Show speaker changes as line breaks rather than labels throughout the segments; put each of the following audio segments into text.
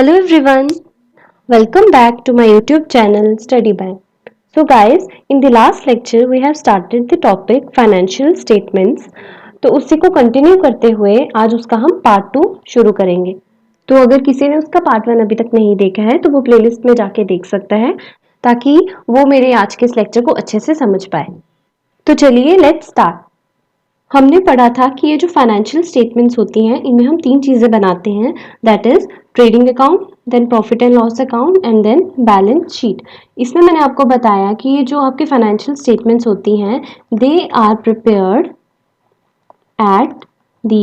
Hello everyone, welcome back to my YouTube channel Study Bank. So guys, in the last lecture we have started the topic financial statements. तो उसी को continue करते हुए आज उसका हम पार्ट 2 शुरू करेंगे. तो अगर किसी ने उसका पार्ट 1 अभी तक नहीं देखा है तो वो प्लेलिस्ट में जाके देख सकता है ताकि वो मेरे आज के इस लेक्चर को अच्छे से समझ पाए. तो चलिए लेट्स स्टार्ट. हमने पढ़ा था कि ये जो फाइनेंशियल स्टेटमेंट्स होती हैं इनमें हम 3 चीज़ें बनाते हैं, that is trading account, then profit and loss account and then balance sheet. इसमें मैंने आपको बताया कि ये जो आपकी फाइनेंशियल स्टेटमेंट्स होती हैं they are prepared at the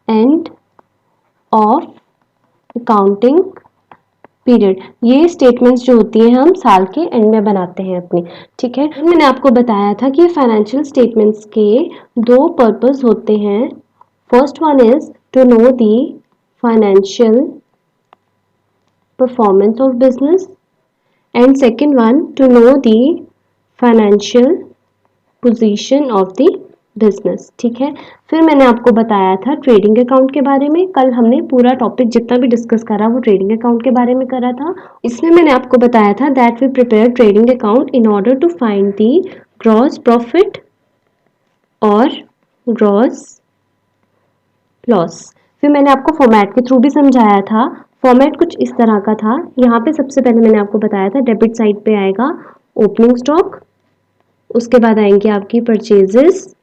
end of accounting period. ये स्टेटमेंट्स जो होती हैं हम साल के एंड में बनाते हैं अपनी. ठीक है, मैंने आपको बताया था कि फाइनेंशियल स्टेटमेंट्स के 2 पर्पस होते हैं. First one is to know the financial performance of business and second one to know the financial position of the business. ठीक है, फिर मैंने आपको बताया था ट्रेडिंग अकाउंट के बारे में. कल हमने पूरा टॉपिक जितना भी डिस्कस करा वो ट्रेडिंग अकाउंट के बारे में करा था. इसमें मैंने आपको बताया था that we prepare trading account in order to find the gross profit और ग्रॉस लॉस. फिर मैंने आपको फॉर्मेट के थ्रू भी समझाया था. फॉर्मेट कुछ इस तरह का था. यहाँ पे सबसे पहले मैंने आपको बताया था डेबिट साइड पे आएगा ओपनिंग स्टॉक, उसके बाद आएंगे आपकी purchases,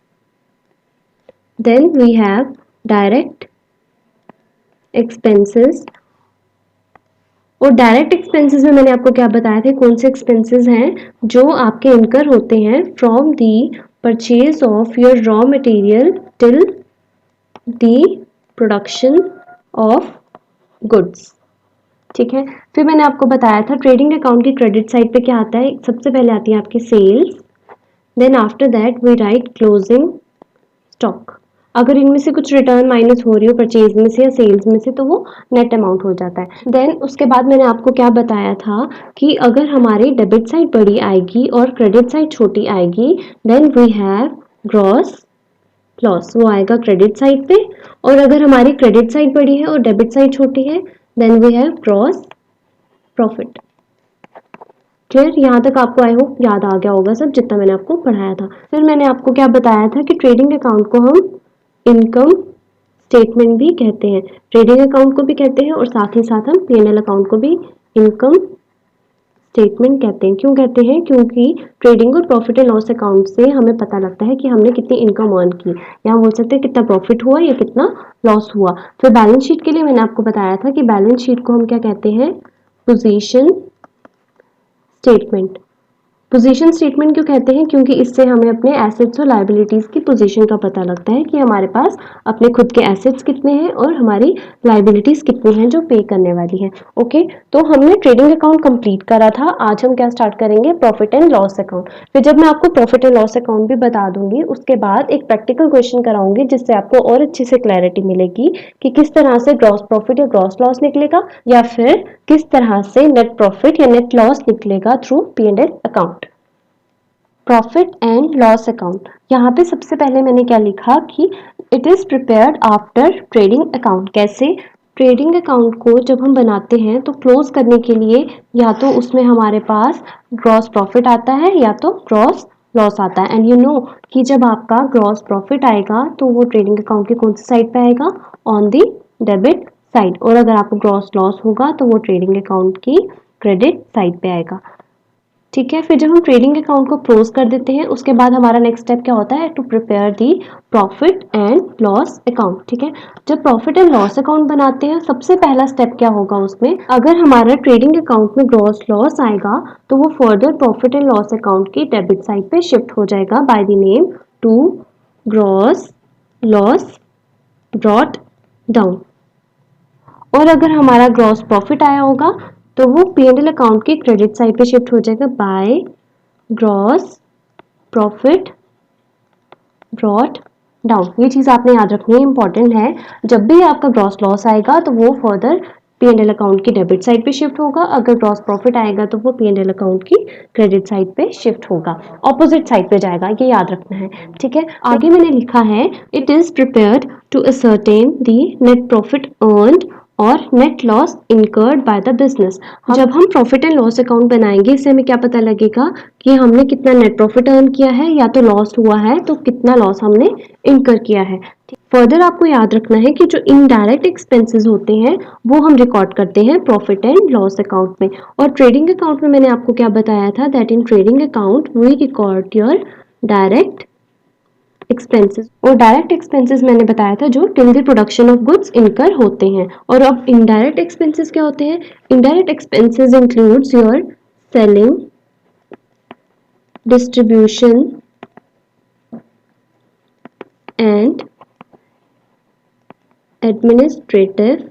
then we have direct expenses. और डायरेक्ट एक्सपेंसेस में मैंने आपको क्या बताया था, कौन से एक्सपेंसेस हैं जो आपके इनकर होते हैं from the purchase of your raw material till the production of goods. ठीक है, फिर मैंने आपको बताया था ट्रेडिंग अकाउंट की क्रेडिट साइड पे क्या आता है. सबसे पहले आती है आपकी sales, then after that we write closing stock. अगर इनमें से कुछ रिटर्न माइनस हो रही हो परचेज में से या सेल्स में से तो वो नेट अमाउंट हो जाता है. देन उसके बाद मैंने आपको क्या बताया था कि अगर हमारी डेबिट साइड बड़ी आएगी और क्रेडिट साइड छोटी आएगी then we have gross loss. वो आएगा क्रेडिट साइड पे. और अगर हमारी क्रेडिट साइड बड़ी है और डेबिट साइड छोटी है then we have gross profit. Clear, यहाँ तक आपको आई होप याद आ गया होगा सब जितना मैंने आपको पढ़ाया था. फिर मैंने आपको क्या बताया था कि ट्रेडिंग अकाउंट को हम इनकम स्टेटमेंट भी कहते हैं, ट्रेडिंग अकाउंट को भी कहते हैं और साथ ही साथ हम पीएनएल अकाउंट को भी इनकम स्टेटमेंट कहते हैं. क्यों कहते हैं, क्योंकि ट्रेडिंग और प्रॉफिट एंड लॉस अकाउंट से हमें पता लगता है कि हमने कितनी इनकम अर्न की, या हम बोल सकते हैं कितना प्रॉफिट हुआ या कितना लॉस हुआ. फिर बैलेंस शीट के लिए मैंने आपको बताया था कि बैलेंस शीट को हम क्या कहते हैं, पोजीशन स्टेटमेंट. पोजीशन स्टेटमेंट क्यों कहते हैं, क्योंकि इससे हमें अपने एसेट्स और लायबिलिटीज की पोजीशन का पता लगता है कि हमारे पास अपने खुद के एसेट्स कितने हैं और हमारी लायबिलिटीज कितनी हैं जो पे करने वाली है. ओके, तो हमने ट्रेडिंग अकाउंट कंप्लीट करा था. आज हम क्या स्टार्ट करेंगे, प्रॉफिट एंड लॉस अकाउंट. फिर जब मैं आपको प्रॉफिट एंड लॉस अकाउंट भी बता दूंगी उसके बाद एक प्रैक्टिकल क्वेश्चन कराऊंगी जिससे आपको और अच्छे से क्लैरिटी मिलेगी कि किस तरह से ग्रॉस प्रॉफिट या ग्रॉस लॉस निकलेगा या फिर किस तरह से नेट प्रॉफिट या नेट लॉस निकलेगा through P and L account. Profit and loss account, यहाँ पे सबसे पहले मैंने क्या लिखा कि it is prepared after trading account. कैसे, ट्रेडिंग अकाउंट को जब हम बनाते हैं तो क्लोज करने के लिए या तो उसमें हमारे पास ग्रॉस प्रॉफिट आता है या तो ग्रॉस लॉस आता है. एंड यू नो कि जब आपका ग्रॉस प्रॉफिट आएगा तो वो ट्रेडिंग अकाउंट की कौन सी साइड पे आएगा, ऑन दी डेबिट साइड. और अगर आपको ग्रॉस लॉस होगा तो वो ट्रेडिंग अकाउंट की क्रेडिट साइड पे आएगा. ठीक है, फिर जब हम ट्रेडिंग अकाउंट को क्लोज कर देते हैं उसके बाद हमारा नेक्स्ट स्टेप क्या होता है, to prepare the profit and loss account. ठीक है, जब प्रॉफिट एंड लॉस अकाउंट बनाते हैं सबसे पहला स्टेप क्या होगा उसमें, अगर हमारा ट्रेडिंग अकाउंट में ग्रॉस लॉस आएगा तो वो further profit and loss account की डेबिट साइड पे शिफ्ट हो जाएगा by the name to gross loss brought down. और अगर हमारा ग्रॉस प्रॉफिट आया होगा तो वो पी&एल अकाउंट की क्रेडिट साइड पे शिफ्ट हो जाएगा by gross profit brought down. ये चीज़ आपने याद रखनी है, इंपॉर्टेंट है. जब भी आपका ग्रॉस लॉस आएगा तो वो फर्दर पी&एल अकाउंट की डेबिट साइड पे शिफ्ट होगा. अगर ग्रॉस प्रॉफिट आएगा तो वो पी&एल अकाउंट की क्रेडिट साइड पे शिफ्ट होगा, ऑपोजिट साइड पे जाएगा, ये याद रखना है. ठीक है, आगे मैंने लिखा है it is prepared to ascertain the net profit earned और net loss incurred by the business. जब हम प्रॉफिट एंड लॉस अकाउंट बनाएंगे इससे हमें क्या पता लगेगा कि हमने कितना नेट प्रॉफिट अर्न किया है या तो लॉस हुआ है तो कितना लॉस हमने इनकर किया है। फर्दर आपको याद रखना है कि जो इनडायरेक्ट एक्सपेंसेस होते हैं वो हम रिकॉर्ड करते हैं प्रॉफिट एंड लॉस अकाउंट में। और ट्रेडिंग अकाउंट में मैंने आपको क्या बताया था that in trading account we record your direct expenses. और डायरेक्ट एक्सपेंसेस मैंने बताया था जो till the production of goods incur होते हैं। और अब इनडायरेक्ट एक्सपेंसेस क्या होते हैं? Indirect expenses includes your selling, distribution and administrative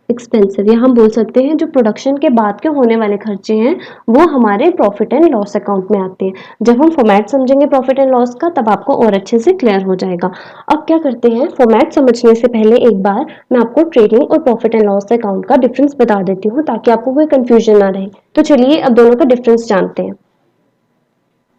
expensive, या हम बोल सकते हैं जो प्रोडक्शन के बाद के होने वाले खर्चे हैं वो हमारे प्रॉफिट एंड लॉस अकाउंट में आते हैं। जब हम फॉर्मेट समझेंगे प्रॉफिट एंड लॉस का तब आपको और अच्छे से क्लियर हो जाएगा। अब क्या करते हैं, फॉर्मेट समझने से पहले एक बार मैं आपको ट्रेडिंग और प्रॉफिट एंड लॉस अकाउंट का डिफरेंस बता देती हूँ ताकि आपको कोई कंफ्यूजन ना रहे। तो चलिए अब दोनों का डिफरेंस जानते हैं।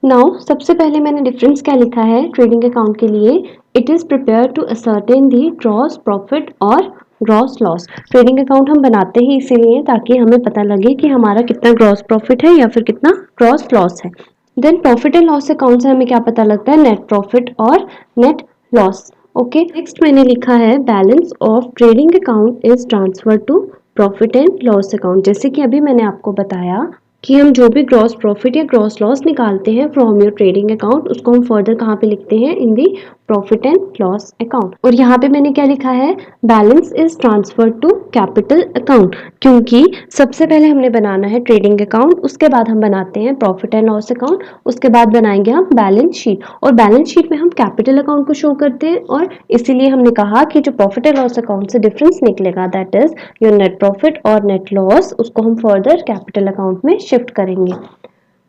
नाउ सबसे पहले मैंने डिफरेंस क्या लिखा है ट्रेडिंग अकाउंट के लिए, it is prepare to ascertain the gross profit और ग्रॉस लॉस। ट्रेडिंग अकाउंट हम बनाते ही इसीलिए ताकि हमें पता लगे कि हमारा कितना ग्रॉस प्रॉफिट है या फिर कितना ग्रॉस लॉस है। Then profit and loss account से हमें क्या पता लगता है, नेट प्रॉफिट और नेट लॉस। ओके, नेक्स्ट मैंने लिखा है balance of trading account is transfer to profit and loss account. जैसे कि अभी मैंने आपको बताया कि हम जो भी ग्रॉस प्रॉफिट या ग्रॉस लॉस निकालते हैं फ्रॉम योर ट्रेडिंग अकाउंट उसको हम फर्दर कहाँ पे लिखते हैं, in the profit and loss account. और यहाँ पे मैंने क्या लिखा है, balance is transfer to capital account, क्योंकि सबसे पहले हमने बनाना है ट्रेडिंग अकाउंट, उसके बाद हम बनाते हैं प्रॉफिट एंड लॉस अकाउंट, उसके बाद बनाएंगे हम बैलेंस शीट। और बैलेंस शीट में हम कैपिटल अकाउंट को शो करते हैं और इसीलिए हमने कहा कि जो प्रॉफिट एंड लॉस अकाउंट से डिफरेंस निकलेगा that is your net profit और नेट लॉस, उसको हम फर्दर कैपिटल अकाउंट में शिफ्ट करेंगे।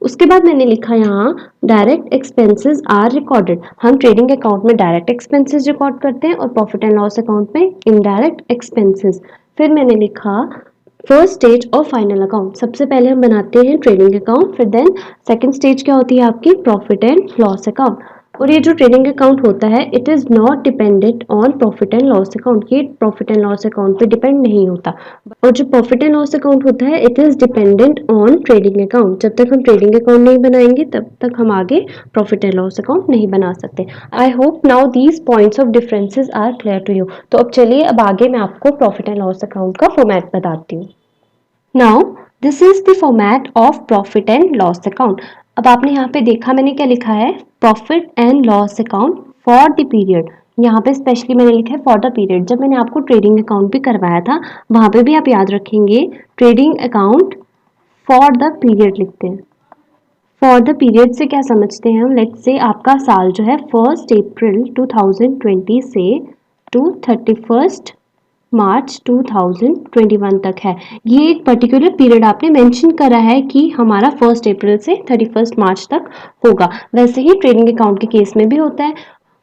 उसके बाद मैंने लिखा यहाँ डायरेक्ट एक्सपेंसेस आर रिकॉर्डेड। हम ट्रेडिंग अकाउंट में डायरेक्ट एक्सपेंसेस रिकॉर्ड करते हैं और प्रॉफिट एंड लॉस अकाउंट में इनडायरेक्ट एक्सपेंसेस। फिर मैंने लिखा फर्स्ट स्टेज और फाइनल अकाउंट। सबसे पहले हम बनाते हैं ट्रेडिंग अकाउंट, फिर देन सेकंड स्टेज क्या होती है आपकी, प्रॉफिट एंड लॉस अकाउंट। और ये जो ट्रेडिंग अकाउंट होता है it is not dependent on profit and loss account, ये प्रॉफिट एंड लॉस अकाउंट पे डिपेंड नहीं होता। और जो प्रॉफिट एंड लॉस अकाउंट होता है it is dependent on trading account. जब तक हम ट्रेडिंग अकाउंट नहीं बनाएंगे तब तक हम आगे प्रॉफिट एंड लॉस अकाउंट नहीं बना सकते। I hope now these points of differences are clear to you. तो अब चलिए अब आगे मैं आपको प्रॉफिट एंड लॉस अकाउंट का फॉर्मेट बताती हूँ। Now this is the format of profit and loss account. अब आपने यहाँ पे देखा मैंने क्या लिखा है, profit and loss account for the period. यहाँ पे स्पेशली मैंने लिखा है फॉर द पीरियड। जब मैंने आपको ट्रेडिंग अकाउंट भी करवाया था वहाँ पे भी आप याद रखेंगे trading account for the period लिखते हैं। फॉर द पीरियड से क्या समझते हैं हम, लेट्स से आपका साल जो है 1 अप्रैल 2020 से टू 31 मार्च 2021 तक है। ये एक पर्टिकुलर पीरियड आपने मेंशन करा है कि हमारा 1 अप्रैल से 31 मार्च तक होगा। वैसे ही ट्रेडिंग अकाउंट के केस में भी होता है।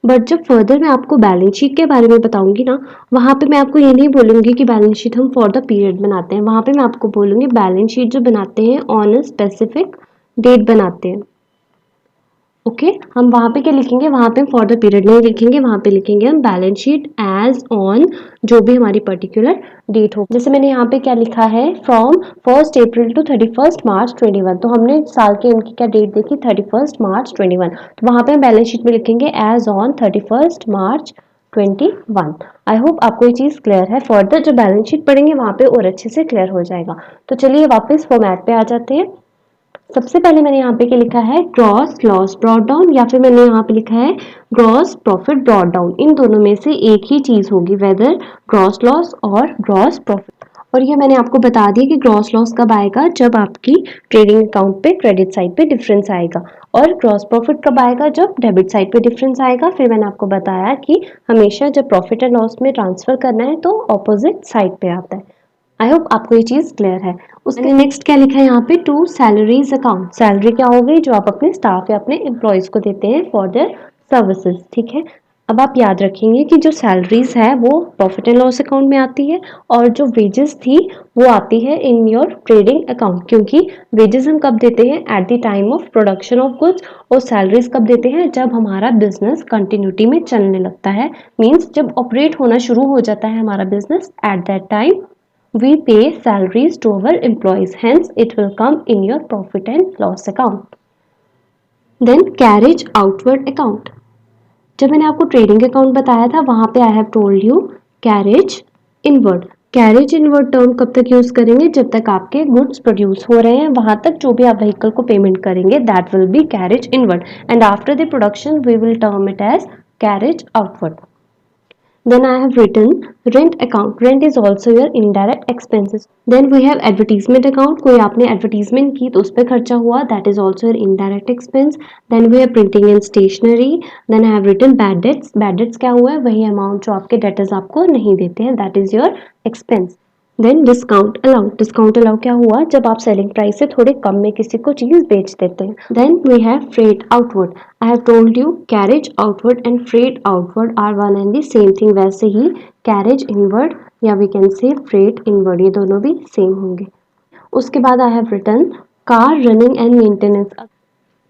बट जब फर्दर मैं आपको बैलेंस शीट के बारे में बताऊंगी ना, वहाँ पे मैं आपको ये नहीं बोलूँगी कि बैलेंस शीट हम फॉर द पीरियड बनाते हैं। वहाँ पे मैं आपको बोलूँगी बैलेंस शीट जो बनाते हैं ऑन अ स्पेसिफिक डेट बनाते हैं। ओके, हम वहाँ पे क्या लिखेंगे, वहाँ पे फॉर द पीरियड नहीं लिखेंगे, वहाँ पे लिखेंगे हम बैलेंस शीट एज ऑन जो भी हमारी पर्टिकुलर डेट हो। जैसे मैंने यहाँ पे क्या लिखा है, फ्रॉम 1 अप्रैल टू 31 मार्च 21, तो हमने साल की उनकी क्या डेट देखी, 31 मार्च 21, तो वहाँ पे हम बैलेंस शीट में लिखेंगे as on 31 March 21। I hope आपको ये चीज़ क्लियर है। फर्दर जो बैलेंस शीट पढ़ेंगे वहाँ पे और अच्छे से क्लियर हो जाएगा। तो चलिए वापस फॉर्मेट पे आ जाते हैं। सबसे पहले मैंने यहाँ पे क्या लिखा है, ग्रॉस लॉस ब्रॉट डाउन, या फिर मैंने यहाँ पे लिखा है ग्रॉस प्रॉफिट ब्रॉट डाउन। इन दोनों में से एक ही चीज होगी, वेदर ग्रॉस लॉस और ग्रॉस प्रॉफिट। और ये मैंने आपको बता दिया कि ग्रॉस लॉस कब आएगा, जब आपकी ट्रेडिंग अकाउंट पे क्रेडिट साइड पे डिफरेंस आएगा, और ग्रॉस प्रॉफिट कब आएगा, जब डेबिट साइड पे डिफरेंस आएगा। फिर मैंने आपको बताया कि हमेशा जब प्रॉफिट एंड लॉस में ट्रांसफर करना है तो ऑपोजिट साइड पे आता है। आई होप आपको ये चीज़ क्लियर है। उसने नेक्स्ट क्या लिखा है यहाँ पे, टू सैलरीज अकाउंट। सैलरी क्या हो गई, जो आप अपने स्टाफ या अपने एम्प्लॉयज़ को देते हैं फॉर देयर सर्विसेज, ठीक है। अब आप याद रखेंगे कि जो सैलरीज है वो प्रॉफिट एंड लॉस अकाउंट में आती है, और जो वेजेस थी वो आती है इन योर ट्रेडिंग अकाउंट, क्योंकि वेजेस हम कब देते हैं, at the time of production of goods, और सैलरीज कब देते हैं, जब हमारा बिजनेस कंटिन्यूटी में चलने लगता है, मीन्स जब ऑपरेट होना शुरू हो जाता है हमारा business, at that time We pay salaries to our employees, hence it will come in your profit and loss account. Then carriage outward account. जब मैंने आपको ट्रेडिंग अकाउंट बताया था वहां पे आई have told you carriage inward. Carriage inward term कब तक use करेंगे? जब तक आपके गुड्स प्रोड्यूस हो रहे हैं वहां तक जो भी आप व्हीकल को पेमेंट करेंगे that will be carriage inward, and after the production we will term it as carriage outward. Then I have written rent account. Rent is also your indirect expenses. Then we have advertisement account. कोई आपने advertisement की तो उस पर खर्चा हुआ, that is also your indirect expense. Then we have printing and stationery. Then I have written bad debts. Bad debts क्या हुआ है? वही amount जो आपके debtors आपको नहीं देते हैं, that is your expense. Then discount allow. Discount allow क्या हुआ? जब आप सेलिंग प्राइस से थोड़े कम में किसी को चीज बेच देते हैं. Then we have freight outward. I have told you carriage outward and freight outward are one and the same thing. वैसे ही कैरेज इनवर्ड या we can say freight inward, ये दोनों भी सेम होंगे. उसके बाद I have written car running and maintenance.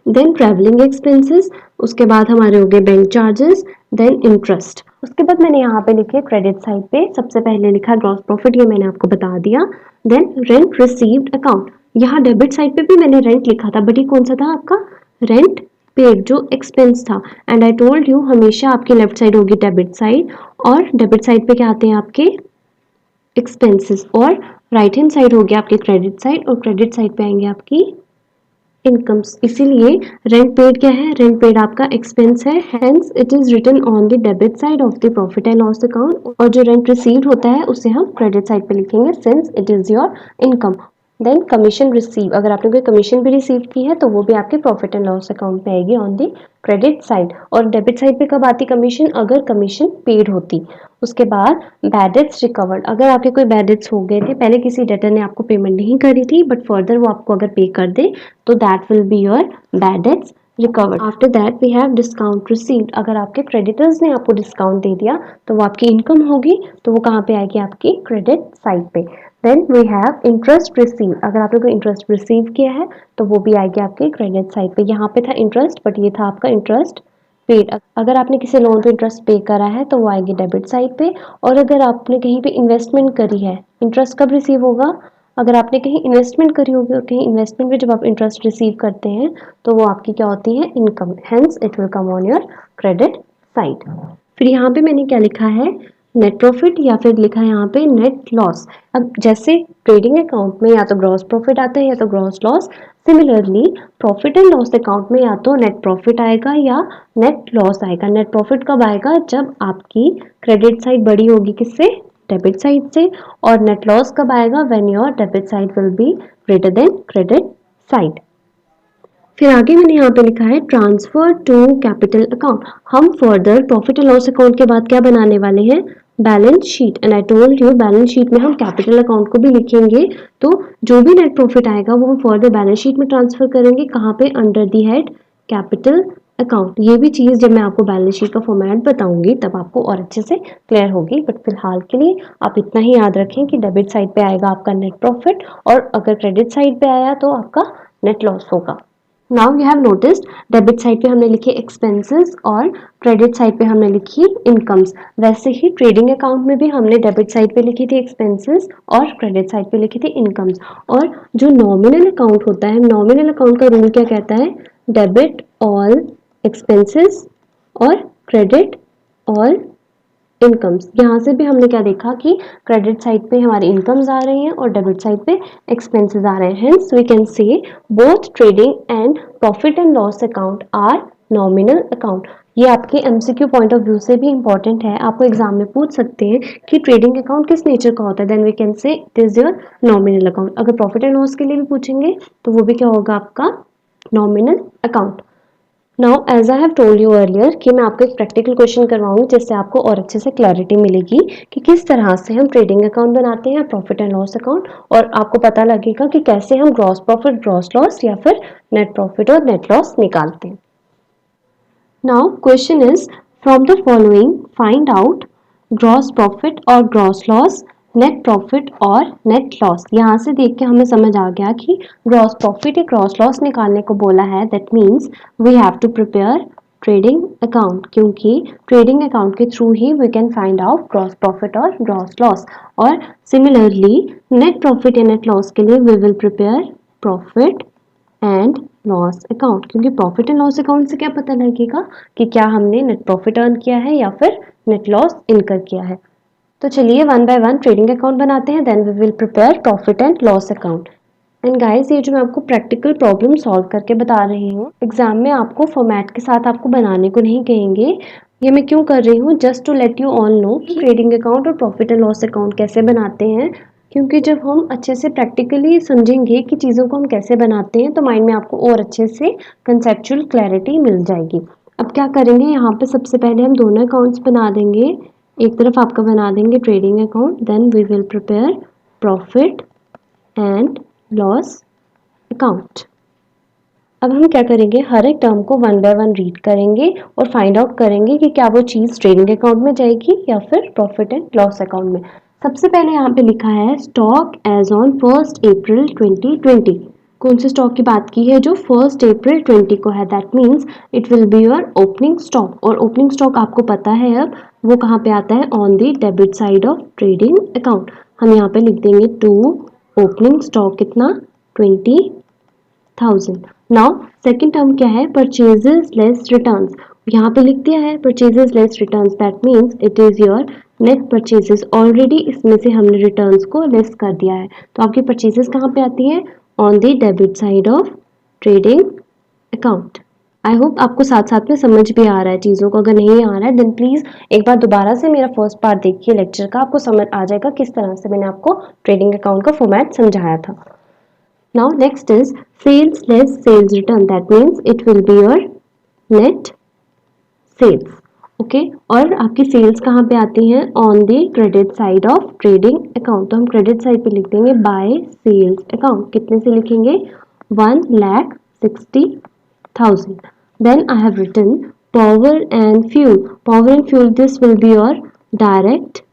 Then travelling expenses. उसके बाद हमारे हो गए बैंक चार्जेस. Then interest. उसके बाद मैंने यहाँ पे लिखे क्रेडिट साइड पे सबसे पहले लिखा ग्रॉस प्रॉफिट, ये मैंने आपको बता दिया. Then rent received account. यहाँ डेबिट साइड पे भी मैंने रेंट लिखा था, बट ये कौन सा था आपका? रेंट पेड, जो एक्सपेंस था. एंड आई टोल्ड यू हमेशा आपकी लेफ्ट साइड होगी डेबिट साइड, और डेबिट साइड पे क्या आते हैं आपके एक्सपेंसेस, और राइट हैंड साइड होगी आपकी क्रेडिट साइड, और क्रेडिट साइड पे आएंगे आपकी इनकम्स. इसीलिए रेंट पेड क्या है? रेंट पेड आपका एक्सपेंस है, hence it is written on the debit side of the profit and loss account. और जो रेंट रिसीव्ड होता है उसे हम क्रेडिट साइड पे लिखेंगे since it is your income. Then commission receive. अगर आपने कोई कमीशन भी रिसीव की है तो वो भी आपके प्रॉफिट एंड लॉस अकाउंट पे आएगी ऑन द क्रेडिट साइड. और डेबिट साइड पे कब आती कमीशन? अगर कमीशन पेड होती. उसके बाद बैड डेट्स रिकवर्ड. अगर आपके कोई बैड डेट्स हो गए थे, पहले किसी डेटर ने आपको पेमेंट नहीं करी थी बट फर्दर वो आपको अगर पे कर दे तो that will be your bad debts recovered. After that we have discount received. अगर आपके क्रेडिटर्स ने आपको डिस्काउंट दे दिया तो वो आपकी इनकम होगी, तो वो कहाँ पे आएगी? आपकी क्रेडिट साइड पे. Then we have interest receive. अगर आपने कोई इंटरेस्ट रिसीव किया है तो वो भी आएगी आपके क्रेडिट साइड पे. यहाँ पे था इंटरेस्ट बट ये था आपका इंटरेस्ट पेड. अगर आपने किसी लोन पे इंटरेस्ट पे करा है तो वो आएगी डेबिट साइड पे. और अगर आपने कहीं पे इन्वेस्टमेंट करी है, इंटरेस्ट कब रिसीव होगा? अगर आपने कहीं इन्वेस्टमेंट करी होगी, और कहीं इन्वेस्टमेंट पे जब आप इंटरेस्ट रिसीव करते हैं तो वो आपकी क्या होती है? Income. Hence it will come on your credit side. फिर यहाँ पे मैंने क्या लिखा है? नेट प्रॉफिट, या फिर लिखा है यहाँ पे नेट लॉस. अब जैसे ट्रेडिंग अकाउंट में या तो ग्रॉस प्रॉफिट आता है या तो gross loss, similarly profit and loss account में या तो नेट प्रॉफिट आएगा या नेट लॉस आएगा. नेट प्रॉफिट कब आएगा? जब आपकी क्रेडिट साइड बड़ी होगी किससे? डेबिट साइड से. और नेट लॉस कब आएगा? When your debit side will be greater than credit side. फिर आगे मैंने यहाँ पे लिखा है ट्रांसफर टू कैपिटल अकाउंट. हम further profit and loss account के बाद क्या बनाने वाले हैं? Balance sheet. And I told you balance sheet में हम कैपिटल अकाउंट को भी लिखेंगे, तो जो भी नेट प्रॉफिट आएगा वो हम फर्दर बैलेंस शीट में ट्रांसफर करेंगे. कहाँ पे? Under the head capital account. ये भी चीज़ जब मैं आपको बैलेंस शीट का फॉर्मेट बताऊंगी तब आपको और अच्छे से क्लियर होगी, बट फिलहाल के लिए आप इतना ही याद रखें कि डेबिट साइड पे आएगा आपका नेट प्रॉफिट, और अगर क्रेडिट साइड पे आया तो आपका नेट लॉस होगा. Now you have noticed debit side पे हमने लिखे एक्सपेंसेस और क्रेडिट साइड पे हमने लिखी इनकम्स. वैसे ही ट्रेडिंग अकाउंट में भी हमने डेबिट साइड पे लिखी थी एक्सपेंसेस और क्रेडिट साइड पे लिखी थी इनकम्स. और जो नॉमिनल अकाउंट होता है, नॉमिनल अकाउंट का रूल क्या कहता है? डेबिट ऑल एक्सपेंसेस और क्रेडिट ऑल इनकम्स. यहाँ से भी हमने क्या देखा कि क्रेडिट साइड पे हमारी इनकम्स आ रही हैं और डेबिट साइड पे एक्सपेंसेस आ रहे हैं. Hence we can say both trading and profit and loss account are nominal account. ये आपके एमसीक्यू पॉइंट ऑफ व्यू से भी इंपॉर्टेंट है. आपको एग्जाम में पूछ सकते हैं कि ट्रेडिंग अकाउंट किस नेचर का होता है. Then we can say it is your nominal account. अगर प्रॉफिट एंड लॉस के लिए भी पूछेंगे तो वो भी क्या होगा? आपका nominal account. Now as I have told you earlier कि मैं आपको एक प्रैक्टिकल क्वेश्चन करवाऊंगी जिससे आपको और अच्छे से क्लैरिटी मिलेगी कि किस तरह से हम ट्रेडिंग अकाउंट बनाते हैं, प्रॉफिट एंड लॉस अकाउंट, और आपको पता लगेगा कि कैसे हम ग्रॉस प्रॉफिट, ग्रॉस लॉस या फिर नेट प्रॉफिट और नेट लॉस निकालते हैं. Now question is from the following find out gross profit और ग्रॉस लॉस, नेट प्रॉफिट और नेट लॉस. यहाँ से देख के हमें समझ आ गया कि ग्रॉस प्रॉफिट या ग्रॉस लॉस निकालने को बोला है. That means we have to prepare trading account, क्योंकि ट्रेडिंग अकाउंट के थ्रू ही we can find out gross profit और ग्रॉस लॉस। और सिमिलरली नेट प्रॉफिट या नेट लॉस के लिए we will prepare profit and loss account, क्योंकि profit and loss account से क्या पता लगेगा कि क्या हमने नेट प्रॉफिट अर्न किया है या फिर नेट लॉस इनकर किया है। तो चलिए one by one trading account बनाते हैं, then we will prepare profit and loss account. And guys, ये जो मैं आपको प्रैक्टिकल प्रॉब्लम सॉल्व करके बता रही हूँ, एग्जाम में आपको फॉर्मेट के साथ आपको बनाने को नहीं कहेंगे। ये मैं क्यों कर रही हूँ, just to let you all know कि ट्रेडिंग अकाउंट और प्रॉफिट एंड लॉस अकाउंट कैसे बनाते हैं, क्योंकि जब हम अच्छे से प्रैक्टिकली समझेंगे कि चीज़ों को हम कैसे बनाते हैं तो माइंड में आपको और अच्छे से कंसेप्चुअल क्लैरिटी मिल जाएगी। अब क्या करेंगे, यहाँ पे सबसे पहले हम दोनों अकाउंट्स बना देंगे। एक तरफ आपका बना देंगे trading account, then we will prepare profit and loss account. अब हम क्या करेंगे, हर एक टर्म को वन बाय वन रीड करेंगे और फाइंड आउट करेंगे कि क्या वो चीज़ ट्रेडिंग अकाउंट में जाएगी या फिर प्रॉफिट एंड लॉस अकाउंट में। सबसे पहले यहाँ पे लिखा है स्टॉक एज ऑन 1 अप्रैल 2020। कौन से स्टॉक की बात की है, जो 1 अप्रैल 20 को है, that means it will be your opening stock. और ओपनिंग स्टॉक आपको पता है अब वो कहाँ पे आता है, on the debit side of trading account. हम यहाँ पे लिख देंगे टू ओपनिंग स्टॉक कितना, 20,000। नाउ सेकेंड टर्म क्या है, परचेजेस लेस रिटर्न्स। यहाँ पे लिख दिया है purchases less returns, that means it is your net purchases. Already इसमें से हमने रिटर्न्स को लेस कर दिया है, तो आपकी परचेजेस कहाँ पे आती है, on the debit side of trading account. I hope आपको साथ साथ में समझ भी आ रहा है चीज़ों को। अगर नहीं आ रहा है देन प्लीज़ एक बार दोबारा से मेरा फर्स्ट पार्ट देखिए लेक्चर का, आपको समझ आ जाएगा किस तरह से मैंने आपको ट्रेडिंग अकाउंट का फॉर्मेट समझाया था। Now next is sales less sales return, that means it will be your net sales. Okay और आपकी सेल्स कहाँ पे आती हैं, on the credit side of trading account. तो हम क्रेडिट साइड पे लिख देंगे बाय सेल्स अकाउंट, कितने से लिखेंगे, 1,60,000। Then I have written power and fuel. Power and fuel this will be your direct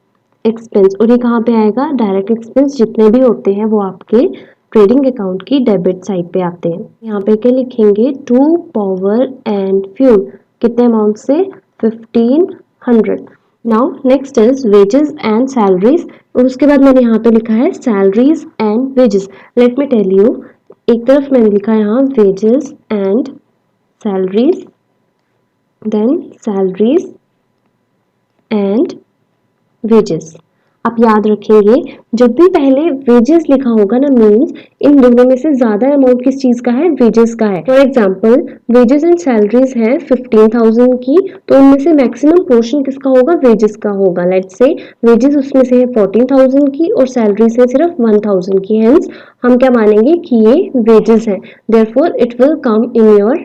expense, और ये कहाँ पे आएगा, डायरेक्ट एक्सपेंस जितने भी होते हैं वो आपके ट्रेडिंग अकाउंट की डेबिट साइड पे आते हैं। यहाँ पे क्या लिखेंगे, टू पावर एंड फ्यूल, कितने अमाउंट से, 1,500। Now next is wages and salaries, और उसके बाद मैंने यहाँ पे लिखा है salaries and wages. Let me tell you, एक तरफ मैंने लिखा है यहाँ wages and salaries, then salaries and wages. आप याद रखेंगे जब भी पहले वेजेस लिखा होगा ना, मीन्स इन दोनों में से ज्यादा अमाउंट किस चीज का है, वेजेस का है। For example wages and salaries है 15,000 की, तो उनमें से मैक्सिमम पोर्शन किसका होगा, वेजेस का होगा। लेट्स से वेजेस उसमें से है 14,000 की और सैलरीज है सिर्फ 1,000 की, हेंस हम क्या मानेंगे कि ये वेजेस है, therefore it will come in your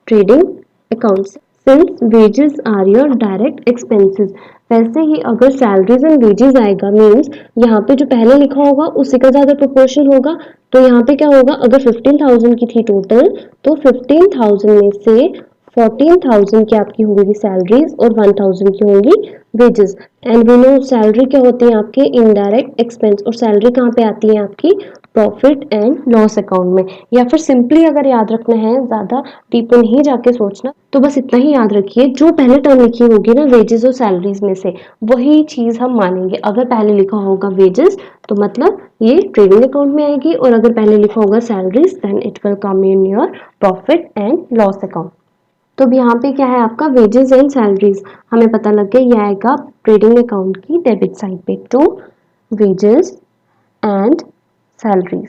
trading accounts since wages are your direct expenses. वैसे ही अगर सैलरीज एंड वेजेस आएगा, मीन्स यहाँ पे जो पहले लिखा होगा उसी का ज्यादा प्रोपोर्शन होगा। तो यहाँ पे क्या होगा, अगर 15,000 की थी टोटल, तो 15,000 में से 14,000 की आपकी होगी सैलरीज और 1,000 की होगी wages. And we know salary क्या होती है आपके इनडायरेक्ट एक्सपेंस, और सैलरी कहाँ पे आती है आपकी प्रॉफिट एंड लॉस अकाउंट में। या फिर सिंपली अगर याद रखना है, ज्यादा डीप नहीं जाके सोचना, तो बस इतना ही याद रखिए, जो पहले टर्म लिखी होगी ना वेजेस और सैलरीज में से, वही चीज हम मानेंगे। अगर पहले लिखा होगा वेजेस तो मतलब ये ट्रेडिंग अकाउंट में आएगी, और अगर पहले लिखा होगा salaries then it will come in your profit and loss account. तो अब यहाँ पे क्या है आपका वेजेस एंड सैलरीज, हमें पता लग गया ये आएगा ट्रेडिंग अकाउंट की डेबिट साइड पे, टू वेजेस एंड सैलरीज,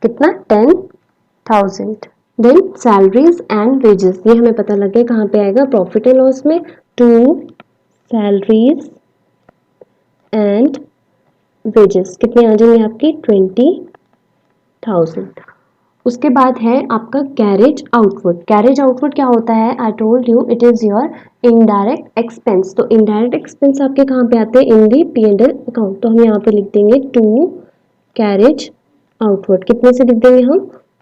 कितना, 10,000। देन सैलरीज एंड वेजेस, ये हमें पता लग गया कहाँ पे आएगा, प्रॉफिट एंड लॉस में, टू सैलरीज एंड वेजेस, कितने आ जाएंगे आपकी, 20,000। उसके बाद है आपका कैरेज आउटवर्ड। कैरेज आउटवर्ड क्या होता है, I told you it is your indirect expense. तो इनडायरेक्ट एक्सपेंस आपके कहाँ पे आते हैं, इन दी P&L अकाउंट। तो हम यहाँ पे लिख देंगे टू कैरेज आउटवर्ड, कितने से लिख देंगे हम,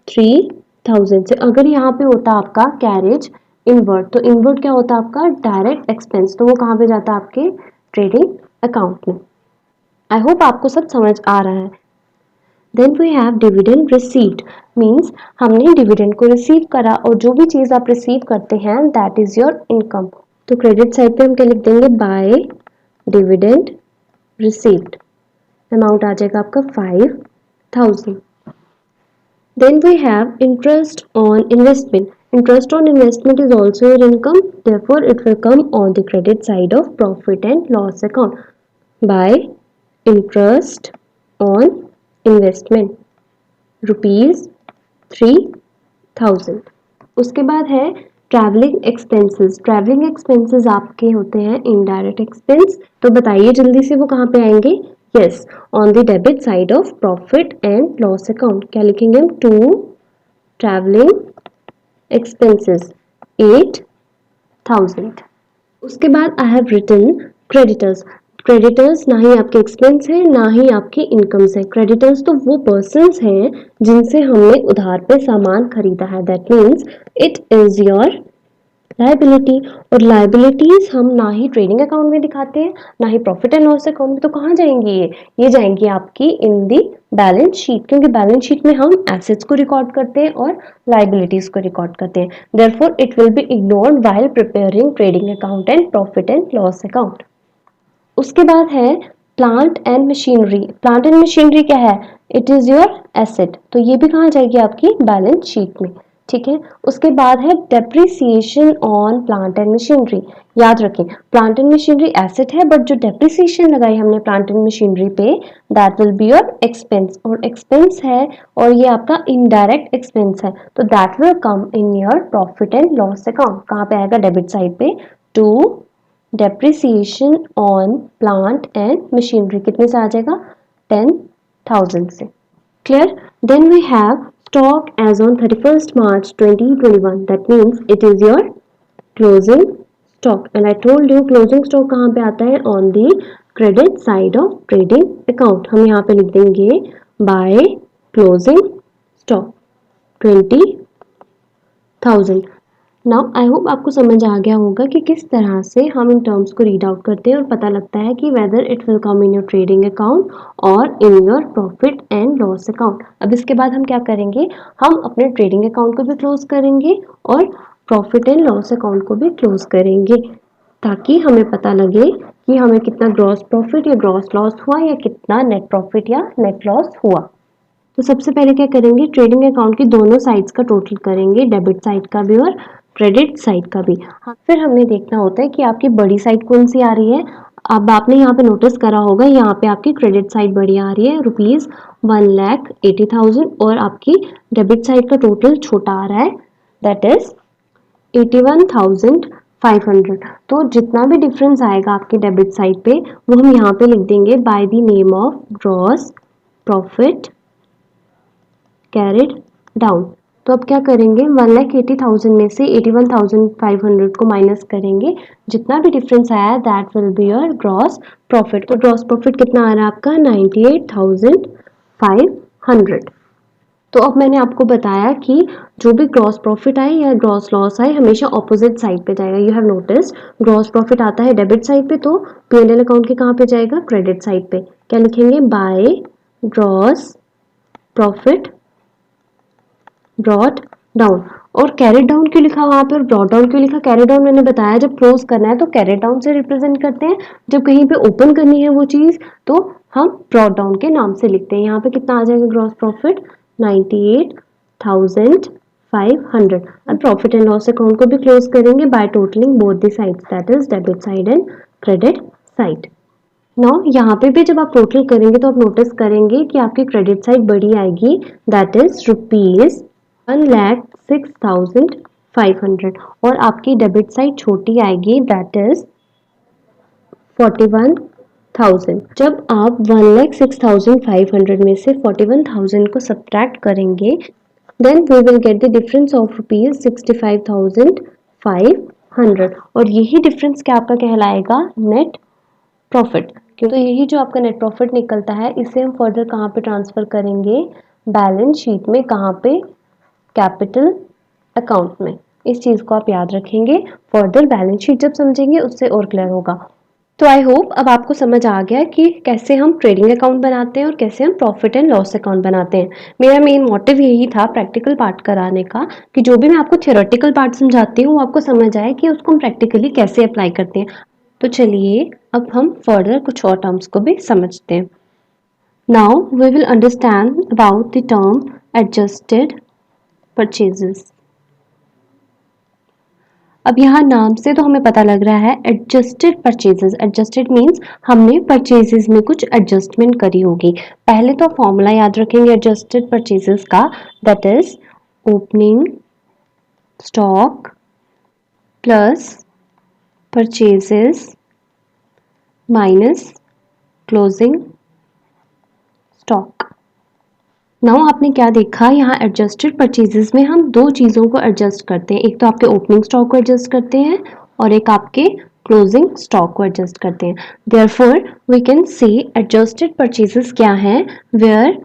3,000 से। अगर यहाँ पे होता आपका कैरेज इनवर्ड, तो इनवर्ड क्या होता है आपका डायरेक्ट एक्सपेंस, तो वो कहाँ पे जाता है आपके ट्रेडिंग अकाउंट में। आई होप आपको सब समझ आ रहा है। Then we have dividend received, means हमने डिविडेंड को रिसीव करा और जो भी चीज़ आप रिसीव करते हैं दैट इज योर इनकम। तो क्रेडिट साइड पे हम क्या लिख देंगे, बाय डिविडेंड रिसीव्ड, अमाउंट आ जाएगा आपका 5000। Then we have interest on investment. Interest on investment is also your income, therefore it will come on the credit side of profit and loss account by interest on investment rupees 3000। उसके बाद है travelling expenses. Travelling expenses आपके होते हैं indirect expense, तो बताइए जल्दी से वो कहाँ पे आएंगे। Yes, on the debit side of profit and loss account. क्या लिखेंगे हम, टू ट्रैवलिंग एक्सपेंसेस 8000। उसके बाद I have written creditors. Creditors ना ही आपके एक्सपेंस है ना ही आपके इनकम्स है। क्रेडिटर्स तो वो पर्सन्स हैं जिनसे हमने उधार पे सामान खरीदा है, that means it is your liability. और लाइबिलिटीज हम ना ही ट्रेडिंग अकाउंट में दिखाते हैं ना ही प्रॉफिट एंड लॉस अकाउंट में, तो कहाँ जाएंगी ये जाएंगी आपकी इन दी बैलेंस शीट, क्योंकि बैलेंस शीट में हम एसेट्स को रिकॉर्ड करते हैं और लाइबिलिटीज को रिकॉर्ड करते हैं। Therefore it will be ignored while preparing trading account and profit and loss account. उसके बाद है plant and machinery. Plant and machinery क्या है, इट इज योर एसेट, तो ये भी कहाँ जाएगी आपकी बैलेंस शीट में, ठीक है। उसके बाद है depreciation on plant and machinery. याद रखें प्लांट एंड मशीनरी एसेट है, बट जो डेप्रिसिएशन लगाई हमने प्लांट एंड मशीनरी पे that will be your expense, और एक्सपेंस है और ये आपका इनडायरेक्ट एक्सपेंस है, तो that will come in your profit and loss account. कहाँ पे आएगा, डेबिट साइड पे, to depreciation on plant and machinery. कितने से आ जाएगा, 10,000 से। Clear. Then we have stock as on 31st March 2021, that means it is your closing stock, and I told you closing stock कहाँ पे आता है, on the credit side of trading account। हम यहाँ पे लिख देंगे by closing stock 20,000। Now I hope आपको समझ आ गया होगा कि किस तरह से हम इन टर्म्स को रीड आउट करते हैं और पता लगता है कि whether it will come in your trading account और in your profit and loss account. अब इसके बाद हम क्या करेंगे, हम अपने ट्रेडिंग अकाउंट को भी क्लोज करेंगे और प्रॉफिट एंड लॉस अकाउंट को भी क्लोज करेंगे, ताकि हमें पता लगे कि हमें कितना ग्रॉस प्रॉफिट या ग्रॉस लॉस हुआ या कितना नेट प्रॉफिट या नेट लॉस हुआ। तो सबसे पहले क्या करेंगे, ट्रेडिंग अकाउंट की दोनों साइड्स का टोटल करेंगे, डेबिट साइड का भी और क्रेडिट साइड का भी। फिर हमें देखना होता है कि आपकी बड़ी साइड कौन सी आ रही है। अब आपने यहाँ पे नोटिस करा होगा, यहाँ पे आपकी क्रेडिट साइड बड़ी आ रही है रुपीज 1,80,000 और आपकी डेबिट साइड का टोटल छोटा आ रहा है दैट इज 81,500। तो जितना भी डिफरेंस आएगा आपकी डेबिट साइड पे वो हम यहाँ पे लिख देंगे bye the name of gross profit carried down. तो अब क्या करेंगे, 1,80,000 में से 81,500 को माइनस करेंगे, जितना भी डिफरेंस आया that will be your gross profit. तो ग्रॉस प्रॉफिट कितना आ रहा है आपका, 98,500। तो अब मैंने आपको बताया कि जो भी ग्रॉस प्रॉफिट आए या ग्रॉस लॉस आए हमेशा ऑपोजिट साइड पे जाएगा। You have noticed gross profit आता है डेबिट साइड पे, तो P&L अकाउंट के कहाँ पे जाएगा, क्रेडिट साइड पे। क्या लिखेंगे, bye gross profit brought down. और कैरेट डाउन क्यों लिखा वहां पर, ब्रॉट डाउन क्यों लिखा। कैरेट डाउन मैंने बताया जब क्लोज करना है तो कैरेट डाउन से रिप्रेजेंट करते हैं, जब कहीं पे ओपन करनी है वो चीज तो हम ब्रॉट डाउन के नाम से लिखते हैं। यहाँ पे कितना आ जाएगा ग्रॉस प्रॉफिट, 98,500। अब प्रॉफिट एंड लॉस अकाउंट को भी क्लोज करेंगे by totalling both the sides, that is debit side and credit side. Now यहाँ पे भी जब आप टोटल करेंगे तो आप नोटिस करेंगे कि आपकी क्रेडिट साइड बड़ी आएगी, दैट इज रुपीज 1,06,500 और आपकी डेबिट साइड छोटी आएगी दैट इज 41,000। जब आप 1,06,500 में से 41,000 को सब्ट्रैक्ट करेंगे then we will get the difference of rupees 65,500 और यही डिफरेंस क्या आपका कहलाएगा, नेट प्रॉफिट। क्योंकि यही जो आपका नेट प्रॉफिट निकलता है इसे हम फर्दर कहाँ पे ट्रांसफर करेंगे, बैलेंस शीट में, कहाँ पे, कैपिटल अकाउंट में। इस चीज को आप याद रखेंगे, फर्दर बैलेंस शीट जब समझेंगे उससे और क्लियर होगा। तो आई होप अब आपको समझ आ गया कि कैसे हम ट्रेडिंग अकाउंट बनाते हैं और कैसे हम प्रॉफिट एंड लॉस अकाउंट बनाते हैं। मेरा मेन मोटिव यही था प्रैक्टिकल पार्ट कराने का, कि जो भी मैं आपको थियोरेटिकल पार्ट समझाती हूँ वो आपको समझ आए कि उसको हम प्रैक्टिकली कैसे अप्लाई करते हैं। तो चलिए अब हम फर्दर कुछ और टर्म्स को भी समझते हैं। Now we will understand about the term adjusted purchases. अब यहाँ नाम से तो हमें पता लग रहा है एडजस्टेड परचेजेस। एडजस्टेड मीन्स हमने परचेजेस में कुछ एडजस्टमेंट करी होगी। पहले तो फॉर्मूला याद रखेंगे एडजस्टेड परचेजेस का, that is opening stock plus purchases minus closing stock. Now आपने क्या देखा, यहाँ एडजस्टेड परचेजेस में हम दो चीज़ों को एडजस्ट करते हैं। एक तो आपके ओपनिंग स्टॉक को एडजस्ट करते हैं और एक आपके क्लोजिंग स्टॉक को एडजस्ट करते हैं। Therefore we can see adjusted purchases क्या है, where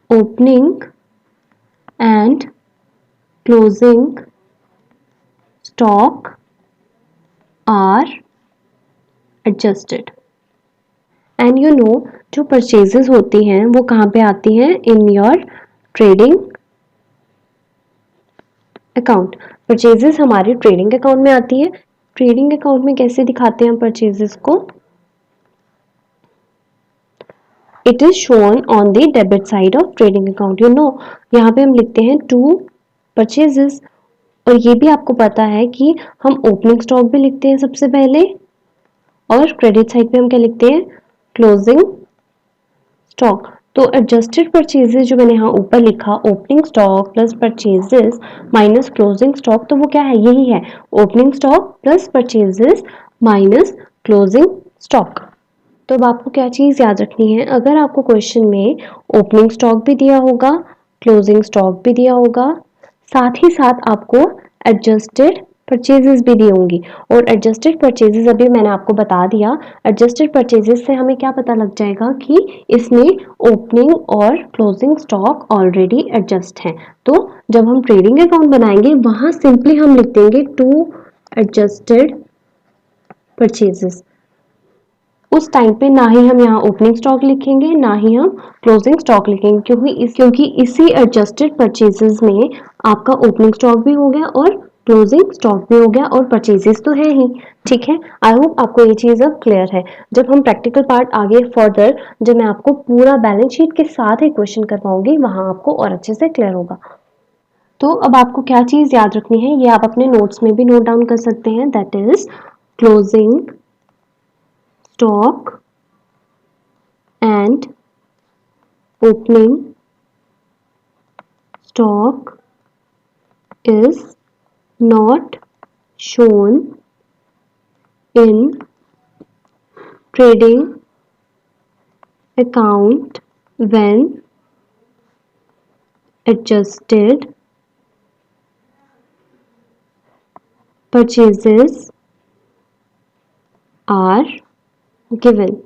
opening and closing stock are adjusted. And you know जो परचेजेस होती हैं वो कहाँ पे आती हैं, in your trading account. Purchases हमारे ट्रेडिंग अकाउंट में आती है। ट्रेडिंग अकाउंट में कैसे दिखाते हैं हम परचेजेस को, it is shown on the debit side of trading account. You know यहाँ पे हम लिखते हैं टू परचेजेस, और ये भी आपको पता है कि हम ओपनिंग स्टॉक भी लिखते हैं सबसे पहले, और क्रेडिट साइड पे हम क्या लिखते हैं, क्लोजिंग स्टॉक। तो एडजस्टेड परचेजेस जो मैंने यहाँ ऊपर लिखा, opening stock plus purchases minus closing stock, तो वो क्या है, यही है opening stock plus purchases minus closing stock. तो अब आपको क्या चीज़ याद रखनी है, अगर आपको क्वेश्चन में ओपनिंग स्टॉक भी दिया होगा, क्लोजिंग स्टॉक भी दिया होगा, साथ ही साथ आपको एडजस्टेड परचेजेस भी दी होंगी, और एडजस्टेड परचेजेस अभी मैंने आपको बता दिया। एडजस्टेड परचेजेस से हमें क्या पता लग जाएगा कि इसमें ओपनिंग और क्लोजिंग स्टॉक ऑलरेडी एडजस्ट हैं। तो जब हम ट्रेडिंग अकाउंट बनाएंगे वहां सिंपली हम लिख देंगे टू एडजस्टेड परचेजेस। उस टाइम पे ना ही हम यहाँ ओपनिंग स्टॉक लिखेंगे ना ही हम क्लोजिंग स्टॉक लिखेंगे, क्योंकि इसी एडजस्टेड परचेजेस में आपका ओपनिंग स्टॉक भी हो गया और क्लोजिंग स्टॉक भी हो गया और परचेजेस तो है ही। ठीक है, आई होप आपको ये चीज़ अब क्लियर है। जब हम प्रैक्टिकल पार्ट आगे फर्दर, जब मैं आपको पूरा बैलेंस शीट के साथ एक क्वेश्चन करवाऊंगी, वहां आपको और अच्छे से क्लियर होगा। तो अब आपको क्या चीज़ याद रखनी है, ये आप अपने नोट्स में भी नोट डाउन कर सकते हैं, that is closing stock and opening stock is not shown in trading account when adjusted purchases are given।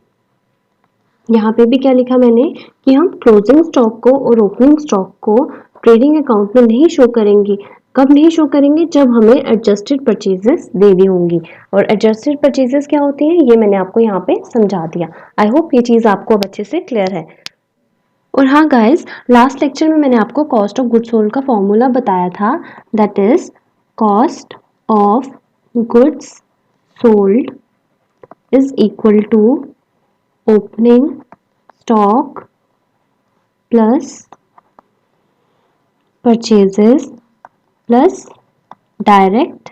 यहाँ पे भी क्या लिखा मैंने कि हम क्लोजिंग स्टॉक को और ओपनिंग स्टॉक को ट्रेडिंग अकाउंट में नहीं शो करेंगे। कब नहीं शो करेंगे, जब हमें एडजस्टेड परचेजेस दे दी होंगी। और एडजस्टेड परचेजेस क्या होती हैं, ये मैंने आपको यहाँ पे समझा दिया। आई होप ये चीज़ आपको अब अच्छे से क्लियर है। और हाँ गाइस, लास्ट लेक्चर में मैंने आपको कॉस्ट ऑफ गुड्स सोल्ड का फॉर्मूला बताया था, that is cost of goods sold is equal to opening stock plus purchases plus direct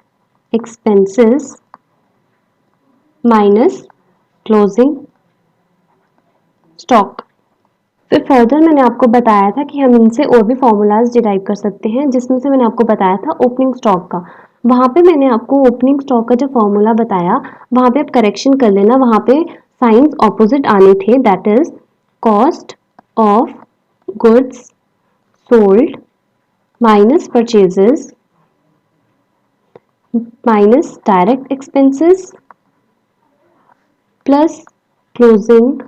expenses minus closing stock. फिर फर्दर मैंने आपको बताया था कि हम इनसे और भी फॉर्मूलाज डिराइव कर सकते हैं, जिसमें से मैंने आपको बताया था ओपनिंग स्टॉक का। वहाँ पे मैंने आपको ओपनिंग स्टॉक का जो फॉर्मूला बताया, वहाँ पे आप करेक्शन कर लेना, वहाँ पे साइंस ऑपोजिट आने थे, that is cost of goods sold minus purchases minus direct expenses plus closing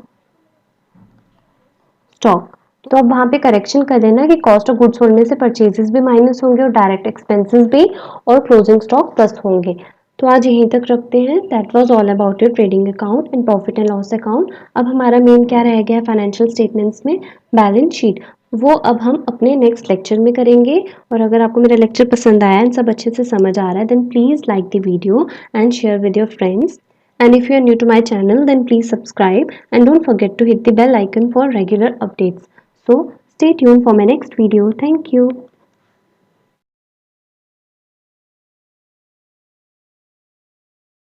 stock. तो अब वहाँ पे करेक्शन कर देना कि कॉस्ट ऑफ गुड्स सोल्ड में से परचेजेस भी माइनस होंगे और डायरेक्ट एक्सपेंसेस भी, और क्लोजिंग स्टॉक प्लस होंगे। तो आज यहीं तक रखते हैं। That was all about your trading account and profit and loss account. अब हमारा मेन क्या रह गया है फाइनेंशियल स्टेटमेंट्स में? Balance sheet. वो अब हम अपने नेक्स्ट लेक्चर में करेंगे। और अगर आपको मेरा लेक्चर पसंद आया एंड सब अच्छे से समझ आ रहा है then please like the video and share with your friends. And if you are new to my channel, then please subscribe and don't forget to hit the bell icon for regular updates. So stay tuned for my next video. Thank you.